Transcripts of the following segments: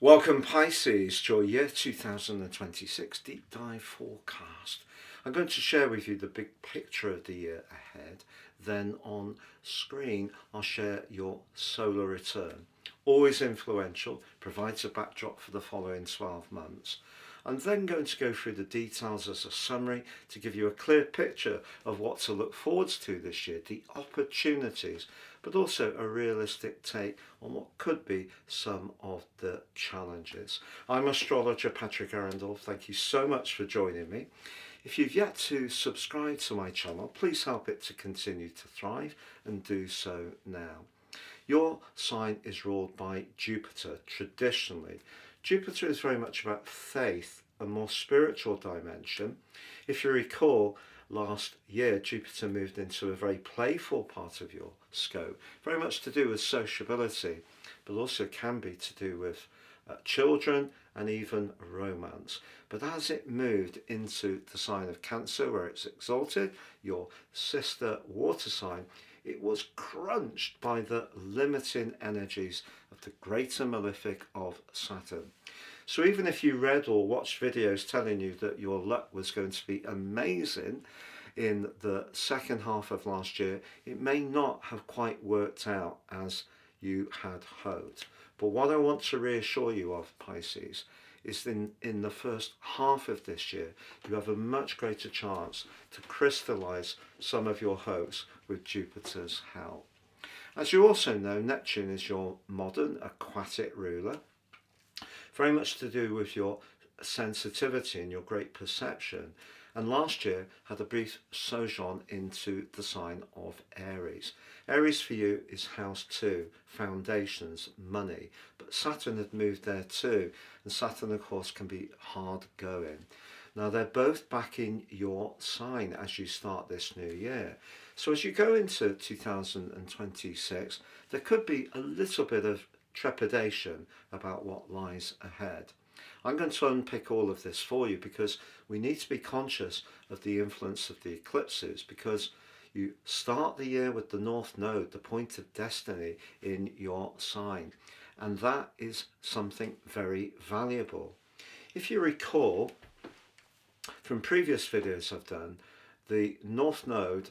Welcome Pisces to your year 2026 deep dive forecast. I'm going to share with you the big picture of the year ahead. Then on screen I'll share your solar return. Always influential, provides a backdrop for the following 12 months. I'm then going to go through the details as a summary to give you a clear picture of what to look forwards to this year, the opportunities, but also a realistic take on what could be some of the challenges. I'm astrologer Patrick Arundell. Thank you so much for joining me. If you've yet to subscribe to my channel, please help it to continue to thrive and do so now. Your sign is ruled by Jupiter. Traditionally, Jupiter is very much about faith, a more spiritual dimension. If you recall, last year Jupiter moved into a very playful part of your scope, very much to do with sociability, but also can be to do with children and even romance. But as it moved into the sign of Cancer, where it's exalted, your sister water sign, it was crunched by the limiting energies of the greater malefic of Saturn. So even if you read or watched videos telling you that your luck was going to be amazing in the second half of last year, it may not have quite worked out as you had hoped. But what I want to reassure you of, Pisces, is in the first half of this year, you have a much greater chance to crystallize some of your hopes with Jupiter's help. As you also know, Neptune is your modern aquatic ruler, very much to do with your sensitivity and your great perception. And last year had a brief sojourn into the sign of Aries. Aries for you is house 2, foundations, money. But Saturn had moved there too. And Saturn, of course, can be hard going. Now, they're both back in your sign as you start this new year. So as you go into 2026, there could be a little bit of trepidation about what lies ahead. I'm going to unpick all of this for you because we need to be conscious of the influence of the eclipses, because you start the year with the North Node, the point of destiny, in your sign, and that is something very valuable. If you recall from previous videos I've done, the North Node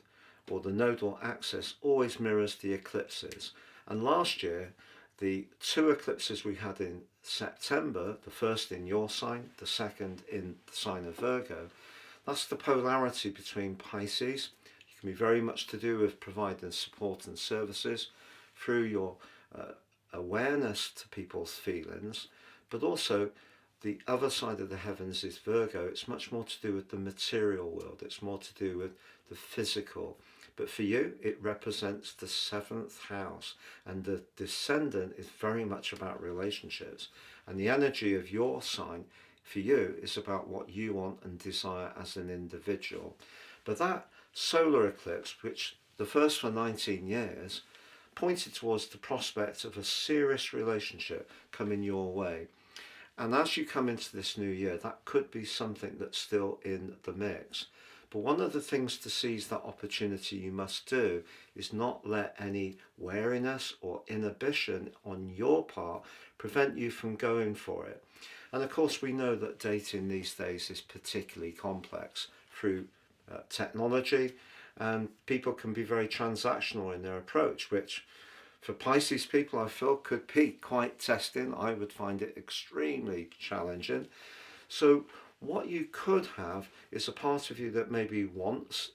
or the nodal axis always mirrors the eclipses, and last year the two eclipses we had in September, the first in your sign, the second in the sign of Virgo, that's the polarity between Pisces. You can be very much to do with providing support and services through your awareness to people's feelings, but also the other side of the heavens is Virgo. It's much more to do with the material world. It's more to do with the physical. But for you, it represents the 7th house, and the descendant is very much about relationships. And the energy of your sign for you is about what you want and desire as an individual. But that solar eclipse, which the first for 19 years, pointed towards the prospect of a serious relationship coming your way. And as you come into this new year, that could be something that's still in the mix. But one of the things to seize that opportunity you must do is not let any wariness or inhibition on your part prevent you from going for it. And of course, we know that dating these days is particularly complex through technology, and people can be very transactional in their approach, which for Pisces people I feel could be quite testing. I would find it extremely challenging. So what you could have is a part of you that maybe wants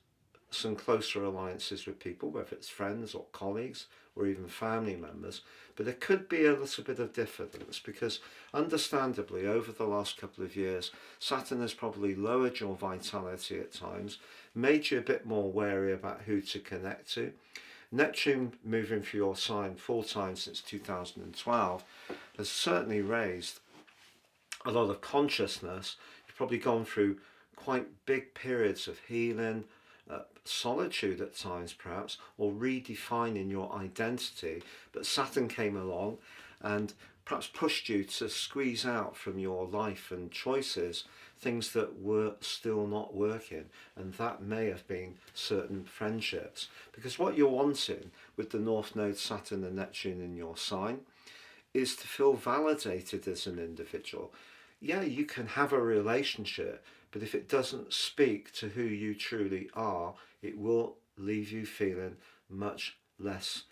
some closer alliances with people, whether it's friends or colleagues or even family members, but there could be a little bit of diffidence because understandably over the last couple of years Saturn has probably lowered your vitality at times, made you a bit more wary about who to connect to. Neptune moving for your sign full time since 2012 has certainly raised a lot of consciousness. You've probably gone through quite big periods of healing, solitude at times perhaps, or redefining your identity. But Saturn came along and perhaps pushed you to squeeze out from your life and choices things that were still not working, and that may have been certain friendships, because what you're wanting with the North Node, Saturn and Neptune in your sign is to feel validated as an individual. Yeah, you can have a relationship, but if it doesn't speak to who you truly are, it will leave you feeling much less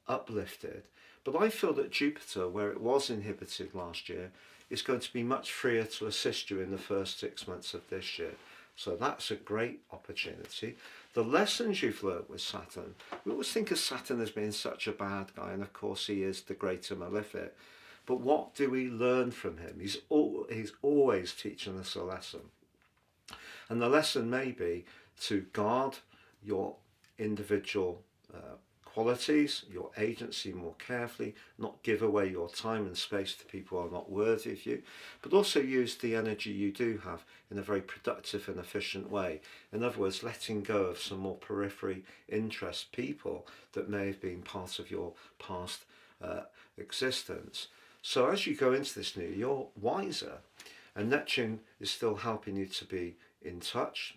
uplifted. But I feel that Jupiter, where it was inhibited last year, is going to be much freer to assist you in the first 6 months of this year. So that's a great opportunity. The lessons you've learnt with Saturn, we always think of Saturn as being such a bad guy, and of course he is the greater malefic. But what do we learn from him? He's always teaching us a lesson. And the lesson may be to guard your individual qualities, your agency more carefully, not give away your time and space to people who are not worthy of you, but also use the energy you do have in a very productive and efficient way. In other words, letting go of some more periphery interest people that may have been part of your past existence. So as you go into this new year, you're wiser, and Neptune is still helping you to be in touch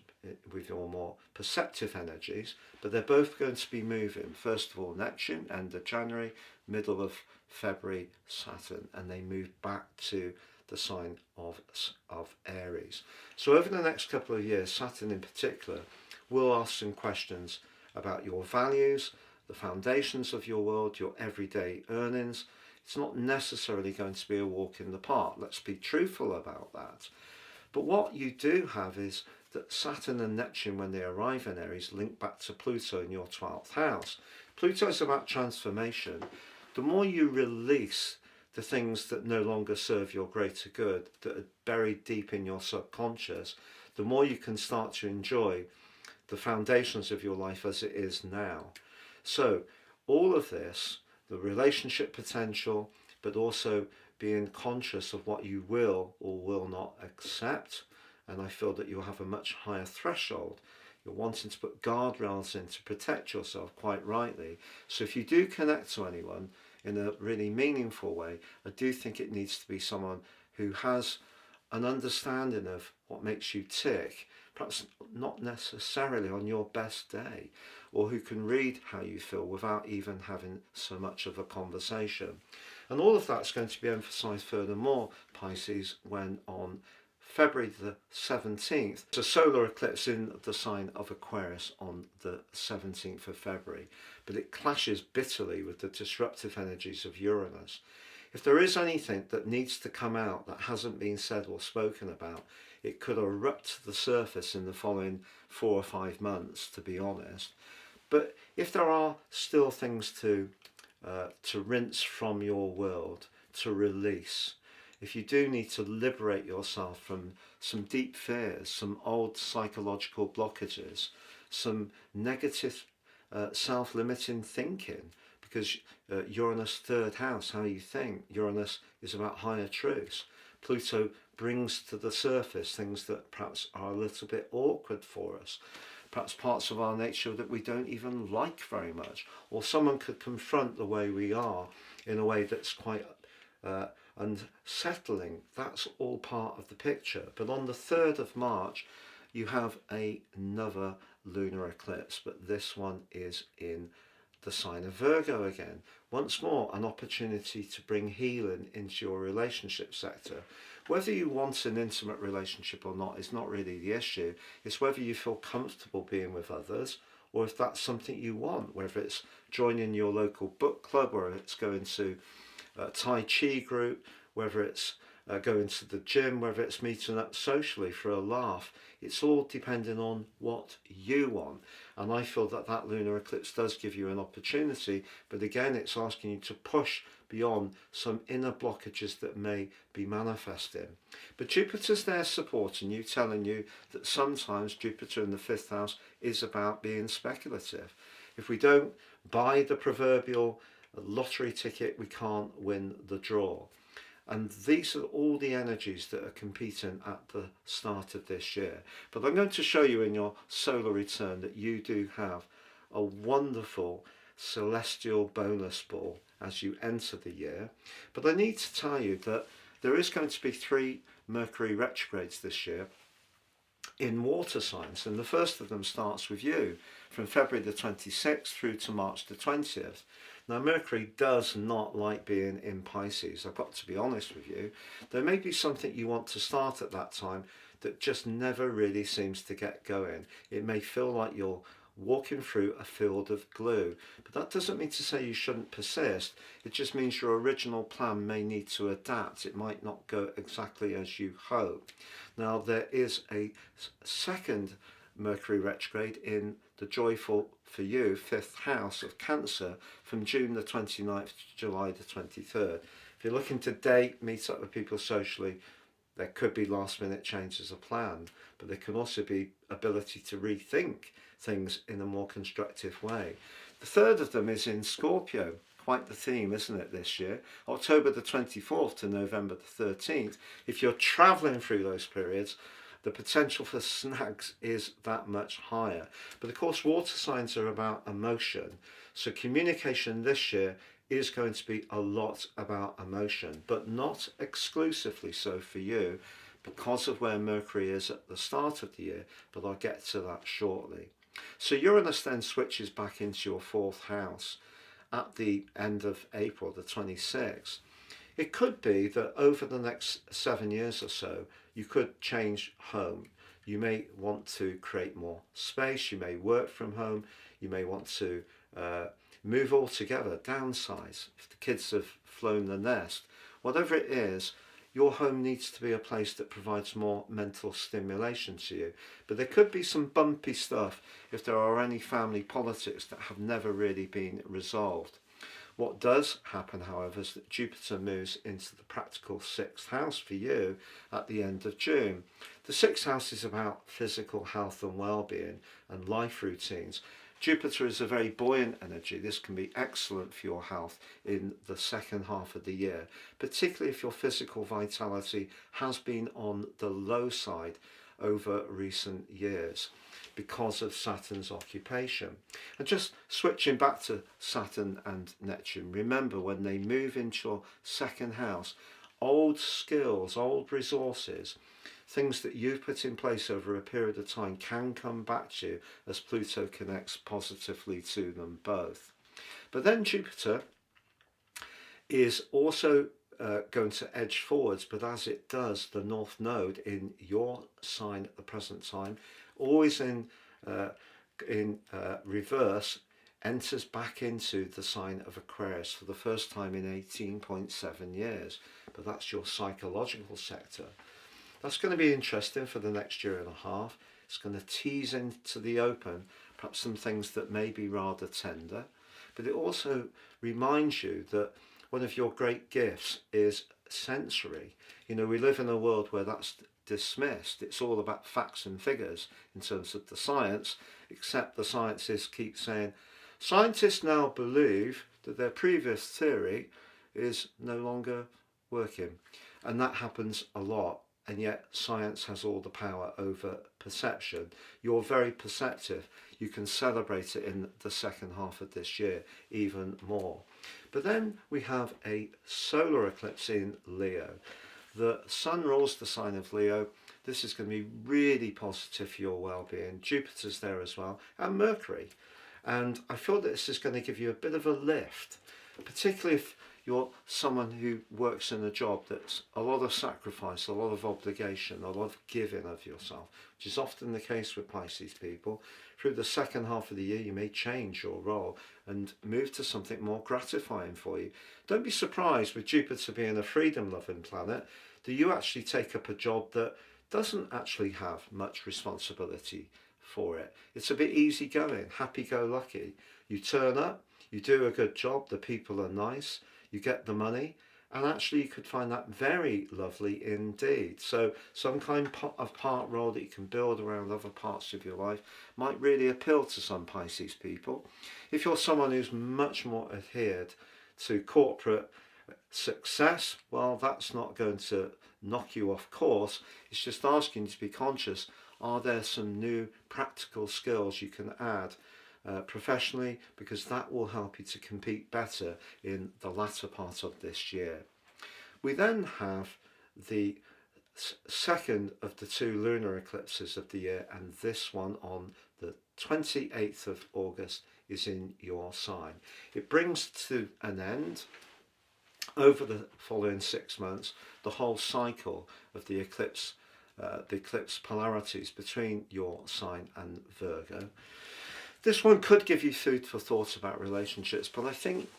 with your more perceptive energies, but they're both going to be moving. First of all, Neptune, end of January, middle of February, Saturn, and they move back to the sign of Aries. So over the next couple of years, Saturn in particular will ask some questions about your values, the foundations of your world, your everyday earnings. It's not necessarily going to be a walk in the park. Let's be truthful about that. But what you do have is that Saturn and Neptune, when they arrive in Aries, link back to Pluto in your 12th house. Pluto is about transformation. The more you release the things that no longer serve your greater good, that are buried deep in your subconscious, the more you can start to enjoy the foundations of your life as it is now. So all of this, the relationship potential, but also being conscious of what you will or will not accept. And I feel that you'll have a much higher threshold. You're wanting to put guardrails in to protect yourself, quite rightly. So if you do connect to anyone in a really meaningful way, I do think it needs to be someone who has an understanding of what makes you tick, perhaps not necessarily on your best day, or who can read how you feel without even having so much of a conversation. And all of that's going to be emphasised furthermore, Pisces, when on February the 17th, it's a solar eclipse in the sign of Aquarius on the 17th of February, but it clashes bitterly with the disruptive energies of Uranus. If there is anything that needs to come out that hasn't been said or spoken about, it could erupt to the surface in the following 4 or 5 months, to be honest. But if there are still things to rinse from your world, to release, if you do need to liberate yourself from some deep fears, some old psychological blockages, some negative self-limiting thinking, because Uranus' third house, how you think, Uranus is about higher truths. Pluto brings to the surface things that perhaps are a little bit awkward for us, perhaps parts of our nature that we don't even like very much, or someone could confront the way we are in a way that's quite unsettling. That's all part of the picture. But on the 3rd of March, you have another lunar eclipse, but this one is in the sign of Virgo again. Once more, an opportunity to bring healing into your relationship sector. Whether you want an intimate relationship or not is not really the issue. It's whether you feel comfortable being with others, or if that's something you want, whether it's joining your local book club, or it's going to a Tai Chi group, whether it's going to the gym, whether it's meeting up socially for a laugh. It's all depending on what you want. And I feel that that lunar eclipse does give you an opportunity, but again, it's asking you to push beyond some inner blockages that may be manifesting. But Jupiter's there supporting you, telling you that sometimes Jupiter in the 5th house is about being speculative. If we don't buy the proverbial lottery ticket, we can't win the draw. And these are all the energies that are competing at the start of this year. But I'm going to show you in your solar return that you do have a wonderful celestial bonus ball as you enter the year. But I need to tell you that there is going to be 3 Mercury retrogrades this year. in water signs, and the first of them starts with you from February the 26th through to March the 20th. Now, Mercury does not like being in Pisces. I've got to be honest with you. There may be something you want to start at that time that just never really seems to get going. It may feel like you're walking through a field of glue, but that doesn't mean to say you shouldn't persist. It just means your original plan may need to adapt. It might not go exactly as you hope. Now, there is a second Mercury retrograde in the joyful for you 5th house of Cancer from June the 29th to July the 23rd. If you're looking to date, meet up with people socially, there could be last minute changes of plan, but there can also be ability to rethink things in a more constructive way. The third of them is in Scorpio. Quite the theme, isn't it, this year? October the 24th to November the 13th. If you're travelling through those periods, the potential for snags is that much higher. But of course, water signs are about emotion. So communication this year is going to be a lot about emotion, but not exclusively so for you because of where Mercury is at the start of the year, but I'll get to that shortly. So Uranus then switches back into your 4th house at the end of April the 26th. It could be that over the next 7 years or so, you could change home. You may want to create more space, you may work from home, you may want to move altogether, downsize. If the kids have flown the nest, whatever it is, your home needs to be a place that provides more mental stimulation to you. But there could be some bumpy stuff if there are any family politics that have never really been resolved. What does happen, however, is that Jupiter moves into the practical 6th house for you at the end of June. The 6th house is about physical health and well-being and life routines. Jupiter is a very buoyant energy. This can be excellent for your health in the second half of the year, particularly if your physical vitality has been on the low side over recent years because of Saturn's occupation. And just switching back to Saturn and Neptune, remember when they move into your second house, old skills, old resources, things that you've put in place over a period of time can come back to you as Pluto connects positively to them both. But then Jupiter is also going to edge forwards, but as it does, the North Node in your sign at the present time, always in reverse, enters back into the sign of Aquarius for the first time in 18.7 years. But that's your psychological sector. That's going to be interesting for the next year and a half. It's going to tease into the open perhaps some things that may be rather tender, but it also reminds you that one of your great gifts is sensory. You know, we live in a world where that's dismissed. It's all about facts and figures in terms of the science, except the scientists keep saying, scientists now believe that their previous theory is no longer working. And that happens a lot. And yet science has all the power over perception. You're very perceptive. You can celebrate it in the second half of this year even more. But then we have a solar eclipse in Leo. The sun rules the sign of Leo. This is going to be really positive for your well-being. Jupiter's there as well, and Mercury. And I feel that this is going to give you a bit of a lift, particularly if you're someone who works in a job that's a lot of sacrifice, a lot of obligation, a lot of giving of yourself, which is often the case with Pisces people. Through the second half of the year, you may change your role and move to something more gratifying for you. Don't be surprised with Jupiter being a freedom-loving planet that you actually take up a job that doesn't actually have much responsibility for it. It's a bit easygoing, happy-go-lucky. You turn up, you do a good job, the people are nice, you get the money, and actually you could find that very lovely indeed. So some kind of part role that you can build around other parts of your life might really appeal to some Pisces people. If you're someone who's much more adhered to corporate success, well, that's not going to knock you off course. It's just asking you to be conscious. Are there some new practical skills you can add professionally, because that will help you to compete better in the latter part of this year. We then have the second of the two lunar eclipses of the year, and this one on the 28th of August is in your sign. It brings to an end, over the following 6 months, the whole cycle of the eclipse polarities between your sign and Virgo. This one could give you food for thought about relationships, but I think,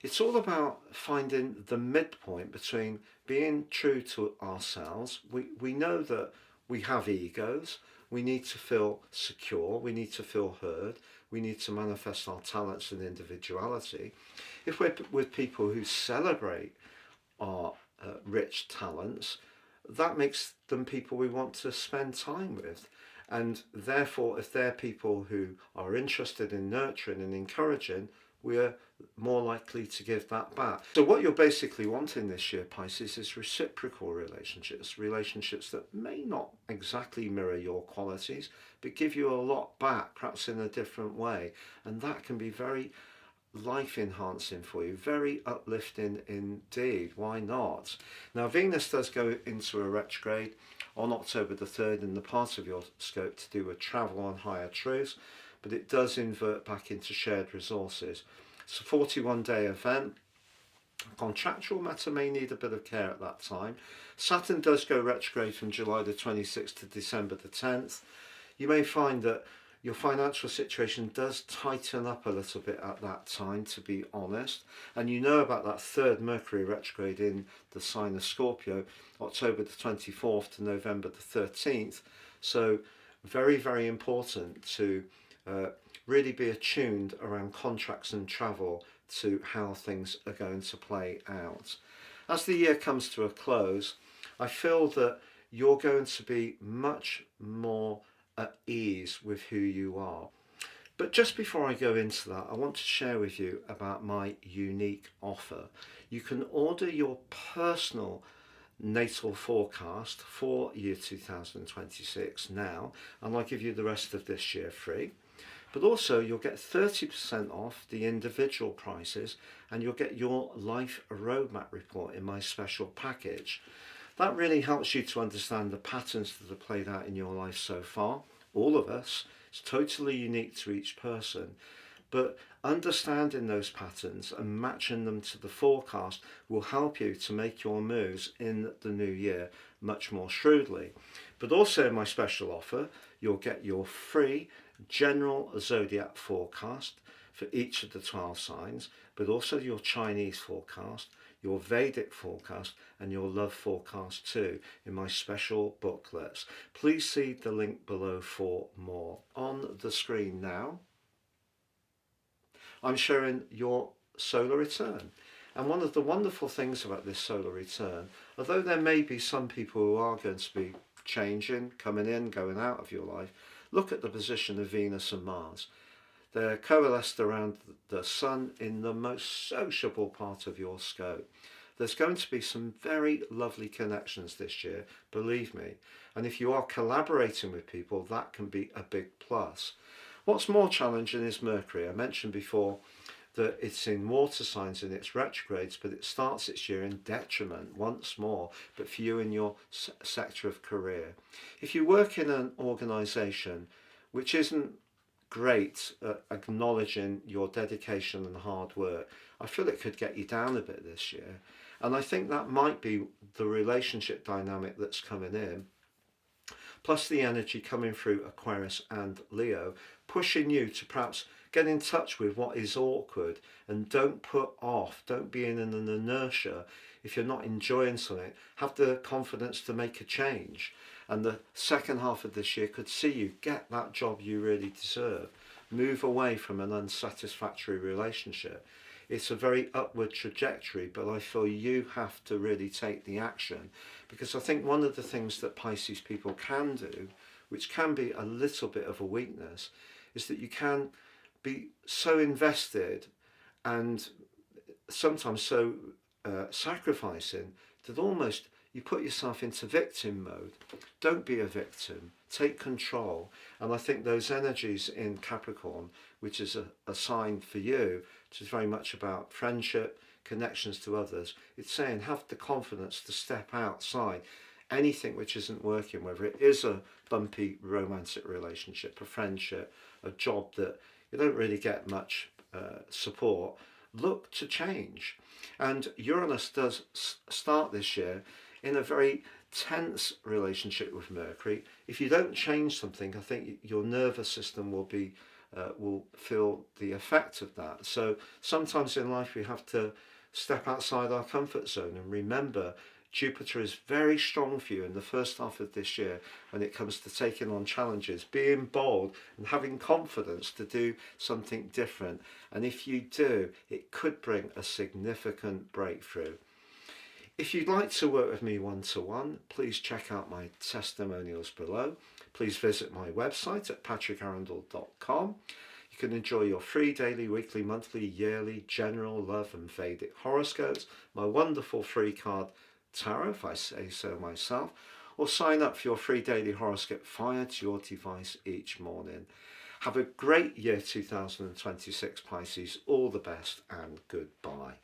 it's all about finding the midpoint between being true to ourselves. We know that we have egos. We need to feel secure. We need to feel heard. We need to manifest our talents and individuality. If we're with people who celebrate our rich talents, that makes them people we want to spend time with. And therefore, if they're people who are interested in nurturing and encouraging, we're more likely to give that back. So what you're basically wanting this year, Pisces, is reciprocal relationships that may not exactly mirror your qualities, but give you a lot back, perhaps in a different way. And that can be very life enhancing for you, very uplifting indeed. Why not? Now, Venus does go into a retrograde on October the 3rd in the part of your scope to do with travel on higher truths, but it does invert back into shared resources. It's a 41-day event. Contractual matter may need a bit of care at that time. Saturn does go retrograde from July the 26th to December the 10th. You may find that your financial situation does tighten up a little bit at that time, to be honest. And you know about that third Mercury retrograde in the sign of Scorpio, October the 24th to November the 13th. So very, very important to really be attuned around contracts and travel to how things are going to play out. As the year comes to a close, I feel that you're going to be much more at ease with who you are. But just before I go into that, I want to share with you about my unique offer. You can order your personal natal forecast for year 2026 now, and I'll give you the rest of this year free. But also you'll get 30% off the individual prices, and you'll get your life roadmap report in my special package. That really helps you to understand the patterns that have played out in your life so far. All of us. It's totally unique to each person. But understanding those patterns and matching them to the forecast will help you to make your moves in the new year much more shrewdly. But also in my special offer, you'll get your free general zodiac forecast for each of the 12 signs, but also your Chinese forecast, your Vedic forecast, and your love forecast too in my special booklets. Please see the link below for more. On the screen now, I'm showing your solar return. And one of the wonderful things about this solar return, although there may be some people who are going to be changing, coming in, going out of your life, look at the position of Venus and Mars. They're coalesced around the Sun in the most sociable part of your scope. There's going to be some very lovely connections this year, believe me. And if you are collaborating with people, that can be a big plus. What's more challenging is Mercury. I mentioned before that it's in water signs in its retrogrades, but it starts its year in detriment once more, but for you in your sector of career. If you work in an organisation which isn't great at acknowledging your dedication and hard work, I feel it could get you down a bit this year. And I think that might be the relationship dynamic that's coming in, plus the energy coming through Aquarius and Leo, pushing you to perhaps get in touch with what is awkward, and don't put off, don't be in an inertia. If you're not enjoying something, have the confidence to make a change. And the second half of this year could see you get that job you really deserve. Move away from an unsatisfactory relationship. It's a very upward trajectory, but I feel you have to really take the action, because I think one of the things that Pisces people can do, which can be a little bit of a weakness, is that you can be so invested and sometimes so sacrificing that almost you put yourself into victim mode. Don't be a victim. Take control. And I think those energies in Capricorn, which is a sign for you, which is very much about friendship, connections to others, it's saying have the confidence to step outside anything which isn't working, whether it is a bumpy romantic relationship, a friendship, a job that you don't really get much support, look to change. And Uranus does start this year in a very tense relationship with Mercury. If you don't change something, I think your nervous system will feel the effect of that. So sometimes in life we have to step outside our comfort zone and remember Jupiter is very strong for you in the first half of this year when it comes to taking on challenges, being bold and having confidence to do something different. And if you do, it could bring a significant breakthrough. If you'd like to work with me one-to-one, please check out my testimonials below. Please visit my website at patrickarundell.com. You can enjoy your free daily, weekly, monthly, yearly, general, love and Vedic horoscopes, my wonderful free card tarot, if I say so myself, or sign up for your free daily horoscope fired to your device each morning. Have a great year 2026, Pisces. All the best and goodbye.